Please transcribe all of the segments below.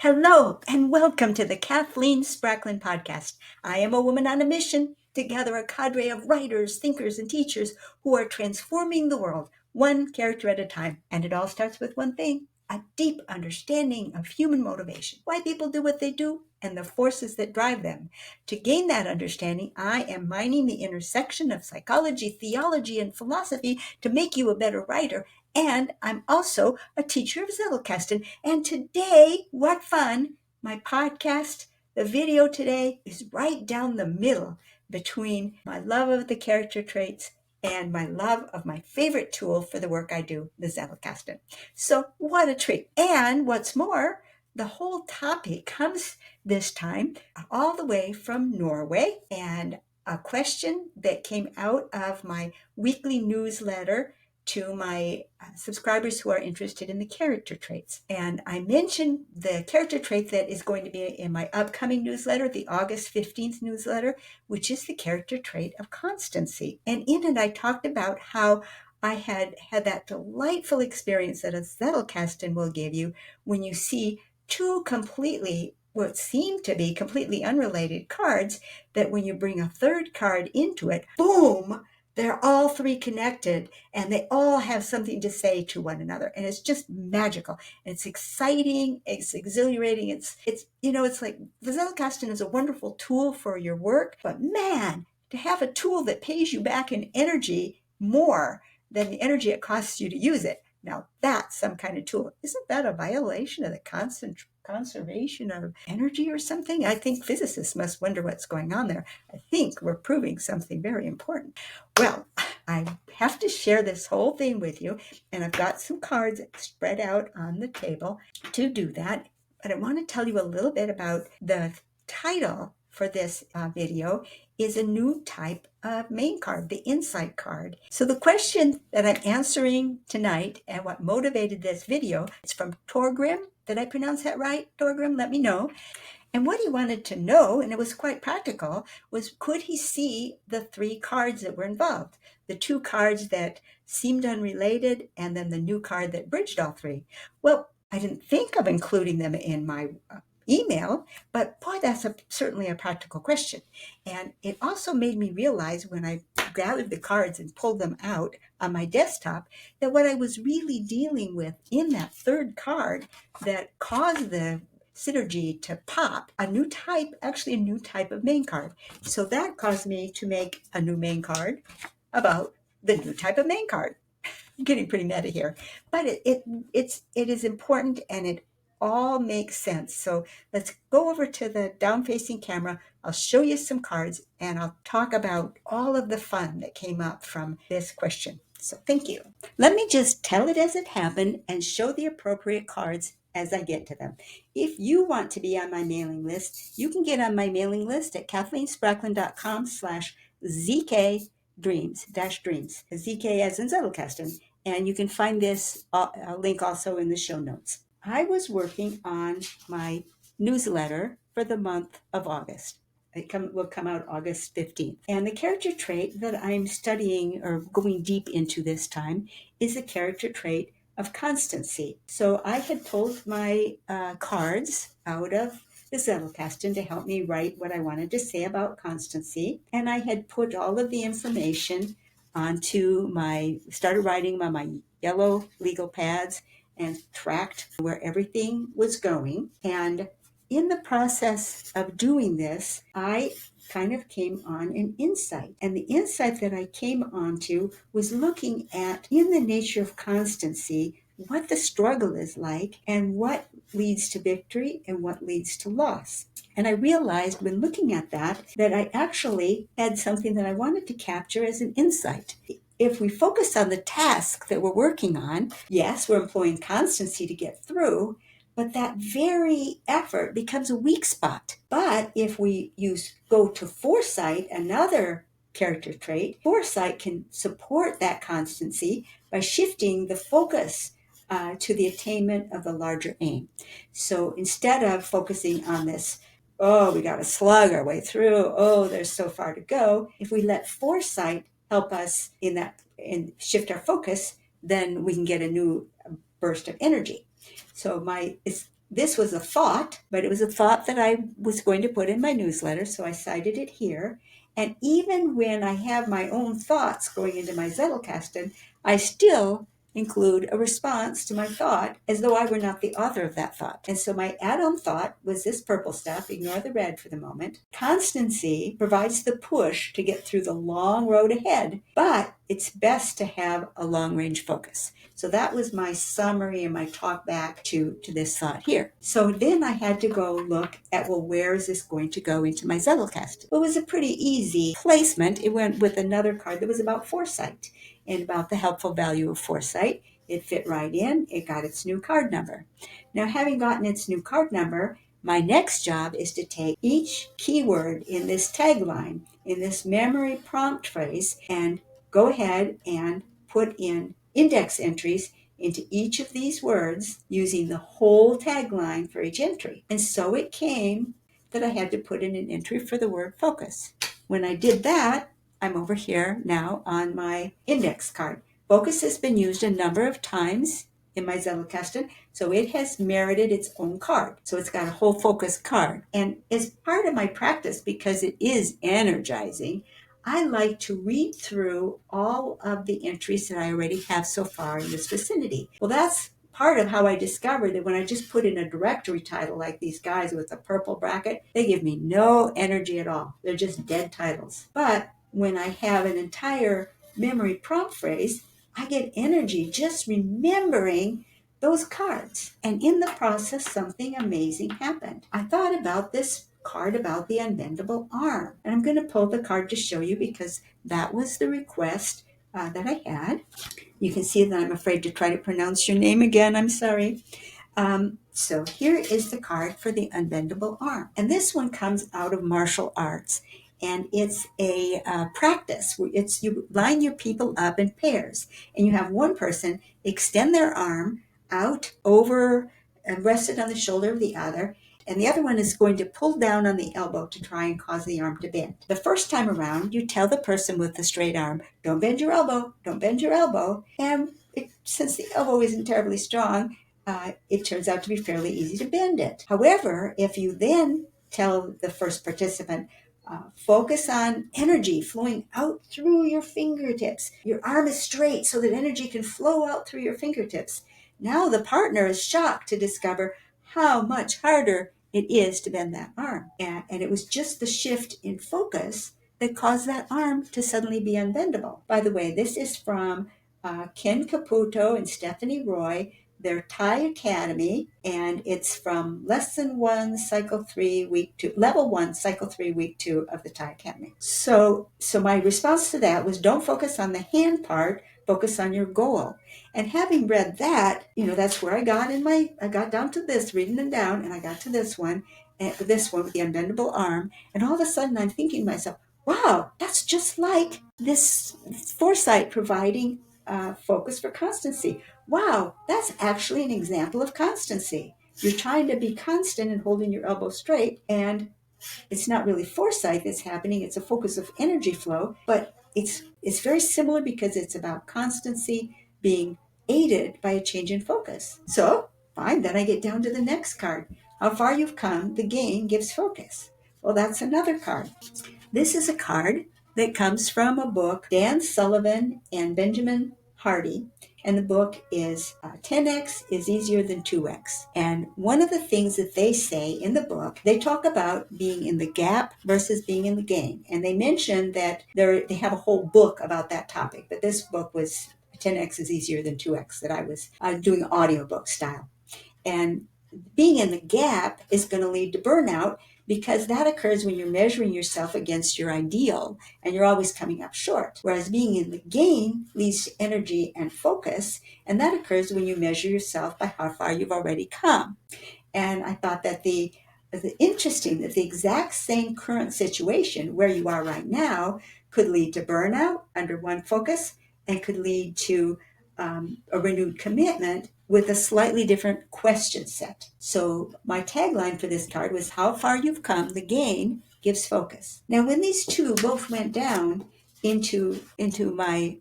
Hello, and welcome to the Kathleen Spracklin podcast. I am a woman on a mission to gather a cadre of writers, thinkers, and teachers who are transforming the world, one character at a time. And it all starts with one thing: a deep understanding of human motivation, why people do what they do, and the forces that drive them. To gain that understanding, I am mining the intersection of psychology, theology, and philosophy to make you a better writer. And I'm also a teacher of Zettelkasten. And today, what fun! My podcast, the video today, is right down the middle between my love of the character traits and my love of my favorite tool for the work I do, the Zettelkasten. So what a treat. And what's more, the whole topic comes this time all the way from Norway, and a question that came out of my weekly newsletter to my subscribers who are interested in the character traits. And I mentioned the character trait that is going to be in my upcoming newsletter, the August 15th newsletter, which is the character trait of constancy. And in it, I talked about how I had that delightful experience that a Zettelkasten will give you when you see two completely what seem to be completely unrelated cards, that when you bring a third card into it, boom, they're all three connected and they all have something to say to one another. And it's just magical. It's exciting. It's exhilarating. It's like the Zettelkasten is a wonderful tool for your work, but man, to have a tool that pays you back in energy more than the energy it costs you to use it. Now that's some kind of tool. Isn't that a violation of the conservation of energy or something? I think physicists must wonder what's going on there. I think we're proving something very important. Well, I have to share this whole thing with you, and I've got some cards spread out on the table to do that. But I want to tell you a little bit about the title for this video is a new type of main card, the insight card. So the question that I'm answering tonight and what motivated this video is from Torgrim. Did I pronounce that right, Torgrim? Let me know. And what he wanted to know, and it was quite practical, was could he see the three cards that were involved? The two cards that seemed unrelated, and then the new card that bridged all three. Well, I didn't think of including them in my email, but boy, that's certainly a practical question. And it also made me realize when I gathered the cards and pulled them out on my desktop that what I was really dealing with in that third card that caused the synergy to pop a new type of main card. So that caused me to make a new main card about the new type of main card. I'm getting pretty meta here, but it is important, and it all makes sense. So let's go over to the down facing camera. I'll show you some cards and I'll talk about all of the fun that came up from this question. So thank you. Let me just tell it as it happened and show the appropriate cards as I get to them. If you want to be on my mailing list, you can get on my mailing list at kathleenspracklin.com/ZK dreams, ZK as in Zettelkasten. And you can find this link also in the show notes. I was working on my newsletter for the month of August. It will come out August 15th. And the character trait that I'm studying or going deep into this time is the character trait of constancy. So I had pulled my cards out of the Zettelkasten to help me write what I wanted to say about constancy. And I had put all of the information started writing on my yellow legal pads and tracked where everything was going. And in the process of doing this, I kind of came on an insight. And the insight that I came onto was looking at, in the nature of constancy, what the struggle is like and what leads to victory and what leads to loss. And I realized when looking at that I actually had something that I wanted to capture as an insight. If we focus on the task that we're working on, yes, we're employing constancy to get through, but that very effort becomes a weak spot. But if we go to foresight, another character trait, foresight can support that constancy by shifting the focus to the attainment of the larger aim. So instead of focusing on this, oh, we got to slug our way through, oh, there's so far to go, if we let foresight help us in that and shift our focus, then we can get a new burst of energy. So this was a thought, but it was a thought that I was going to put in my newsletter, so I cited it here. And even when I have my own thoughts going into my Zettelkasten, I still include a response to my thought as though I were not the author of that thought. And so my add-on thought was this purple stuff, ignore the red for the moment. Constancy provides the push to get through the long road ahead, but it's best to have a long-range focus. So that was my summary and my talk back to this thought here. So then I had to go look at, well, where is this going to go into my Zettelkasten? Well, it was a pretty easy placement. It went with another card that was about foresight and about the helpful value of foresight. It fit right in. It got its new card number. Now, having gotten its new card number, my next job is to take each keyword in this tagline, in this memory prompt phrase, and go ahead and put in index entries into each of these words using the whole tagline for each entry. And so it came that I had to put in an entry for the word focus. When I did that, I'm over here now on my index card. Focus has been used a number of times in my Zettelkasten, so it has merited its own card. So it's got a whole focus card. And as part of my practice, because it is energizing, I like to read through all of the entries that I already have so far in this vicinity. Well, that's part of how I discovered that when I just put in a directory title like these guys with a purple bracket, they give me no energy at all. They're just dead titles. But when I have an entire memory prompt phrase, I get energy just remembering those cards. And in the process, something amazing happened. I thought about this card about the unbendable arm. And I'm going to pull the card to show you because that was the request that I had. You can see that I'm afraid to try to pronounce your name again. I'm sorry. So here is the card for the unbendable arm. And this one comes out of martial arts. And it's a practice. It's you line your people up in pairs. And you have one person extend their arm out over and rest it on the shoulder of the other. And the other one is going to pull down on the elbow to try and cause the arm to bend. The first time around, you tell the person with the straight arm, don't bend your elbow, don't bend your elbow. And since the elbow isn't terribly strong, it turns out to be fairly easy to bend it. However, if you then tell the first participant, focus on energy flowing out through your fingertips. Your arm is straight so that energy can flow out through your fingertips. Now the partner is shocked to discover how much harder it is to bend that arm. And it was just the shift in focus that caused that arm to suddenly be unbendable. By the way, this is from Ken Caputo and Stephanie Roy, their Thai Academy, and it's from Lesson 1, Cycle 3, Week 2, Level 1, Cycle 3, Week 2 of the Thai Academy. So my response to that was don't focus on the hand part, focus on your goal. And having read that, that's where I got down to this, reading them down, and I got to this one with the unbendable arm. And all of a sudden I'm thinking to myself, wow, that's just like this foresight providing focus for constancy. Wow, that's actually an example of constancy. You're trying to be constant and holding your elbow straight, and it's not really foresight that's happening. It's a focus of energy flow, but it's very similar because it's about constancy being aided by a change in focus. So, fine, then I get down to the next card. How far you've come, the gain gives focus. Well, that's another card. This is a card that comes from a book, Dan Sullivan and Benjamin Hardy, and the book is 10x is easier than 2x. And one of the things that they say in the book, they talk about being in the gap versus being in the gain. And they mention that they have a whole book about that topic, but this book was 10x is easier than 2x that I was doing audiobook style. And being in the gap is going to lead to burnout because that occurs when you're measuring yourself against your ideal and you're always coming up short. Whereas being in the gain leads to energy and focus, and that occurs when you measure yourself by how far you've already come. And I thought that the interesting that the exact same current situation where you are right now could lead to burnout under one focus and could lead to a renewed commitment with a slightly different question set. So my tagline for this card was how far you've come, the gain gives focus. Now when these two both went down into my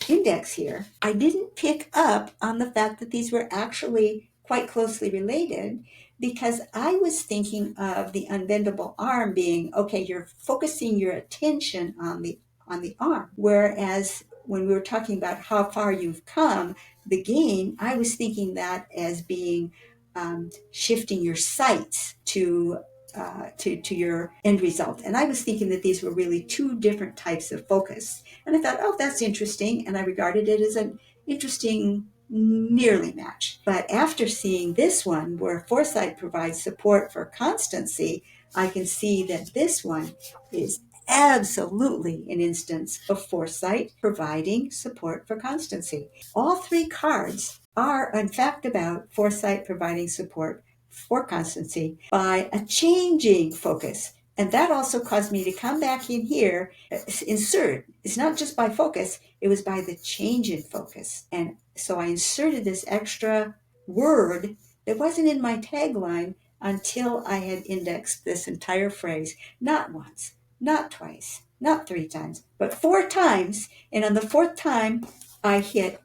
index here, I didn't pick up on the fact that these were actually quite closely related because I was thinking of the unbendable arm being, okay, you're focusing your attention on the arm. Whereas when we were talking about how far you've come, the gain, I was thinking that as being shifting your sights to your end result. And I was thinking that these were really two different types of focus. And I thought, oh, that's interesting. And I regarded it as an interesting nearly match. But after seeing this one, where foresight provides support for constancy, I can see that this one is absolutely an instance of foresight providing support for constancy. All three cards are, in fact, about foresight providing support for constancy by a changing focus. And that also caused me to come back in here, insert. It's not just by focus, it was by the change in focus. And so I inserted this extra word that wasn't in my tagline until I had indexed this entire phrase, not once, not twice, not 3 times, but 4 times. And on the 4th time, I hit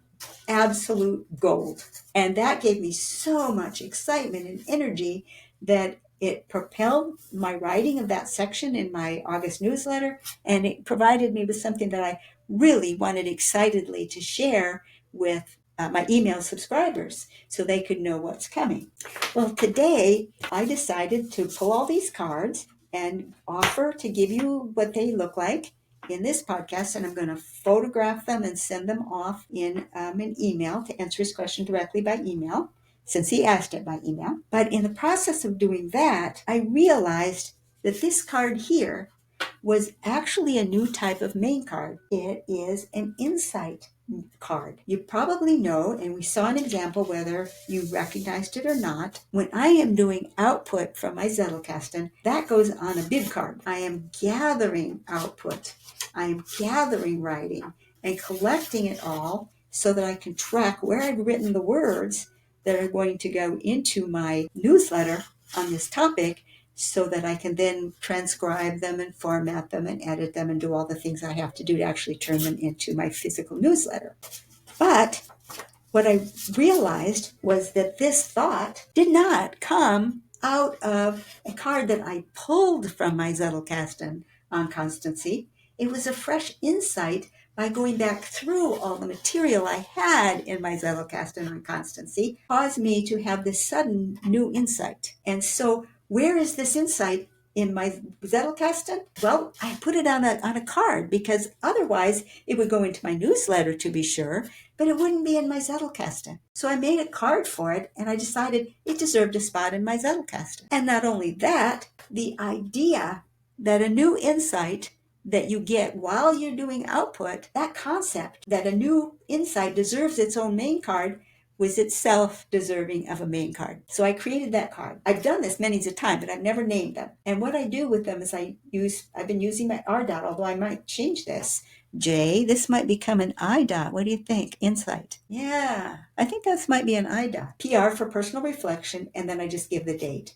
absolute gold. And that gave me so much excitement and energy that it propelled my writing of that section in my August newsletter, and it provided me with something that I really wanted excitedly to share with my email subscribers so they could know what's coming. Well, today I decided to pull all these cards and offer to give you what they look like in this podcast, and I'm going to photograph them and send them off in an email to answer his question directly by email, since he asked it by email. But in the process of doing that, I realized that this card here was actually a new type of main card. It is an insight card. You probably know, and we saw an example whether you recognized it or not. When I am doing output from my Zettelkasten, that goes on a bib card. I am gathering output. I am gathering writing and collecting it all so that I can track where I've written the words that are going to go into my newsletter on this topic, so that I can then transcribe them and format them and edit them and do all the things I have to do to actually turn them into my physical newsletter. But what I realized was that this thought did not come out of a card that I pulled from my Zettelkasten on constancy. It was a fresh insight by going back through all the material I had in my Zettelkasten on constancy, caused me to have this sudden new insight. And so where is this insight in my Zettelkasten? Well, I put it on a card, because otherwise it would go into my newsletter, to be sure, but it wouldn't be in my Zettelkasten. So I made a card for it, and I decided it deserved a spot in my Zettelkasten. And not only that, the idea that a new insight that you get while you're doing output, that concept that a new insight deserves its own main card, was itself deserving of a main card. So I created that card. I've done this many a time, but I've never named them. And what I do with them is I've been using my R dot, although I might change this. J, this might become an I dot. What do you think? Insight. Yeah, I think this might be an I dot. PR for personal reflection, and then I just give the date.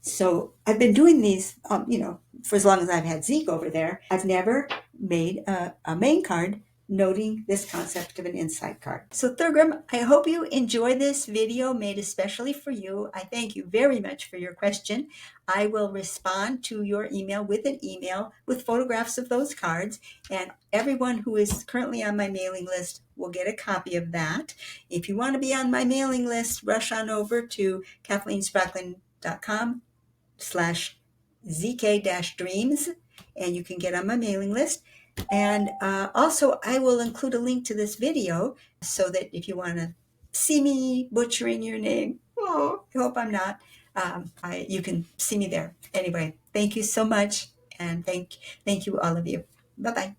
So I've been doing these, for as long as I've had Zeke over there. I've never made a main card noting this concept of an insight card. So Thurgram, I hope you enjoy this video made especially for you. I thank you very much for your question. I will respond to your email with an email with photographs of those cards, and everyone who is currently on my mailing list will get a copy of that. If you want to be on my mailing list, rush on over to kathleenspracklin.com/zk-dreams, and you can get on my mailing list. And also, I will include a link to this video so that if you want to see me butchering your name, I hope I'm not, you can see me there. Anyway, thank you so much, and thank you all of you. Bye-bye.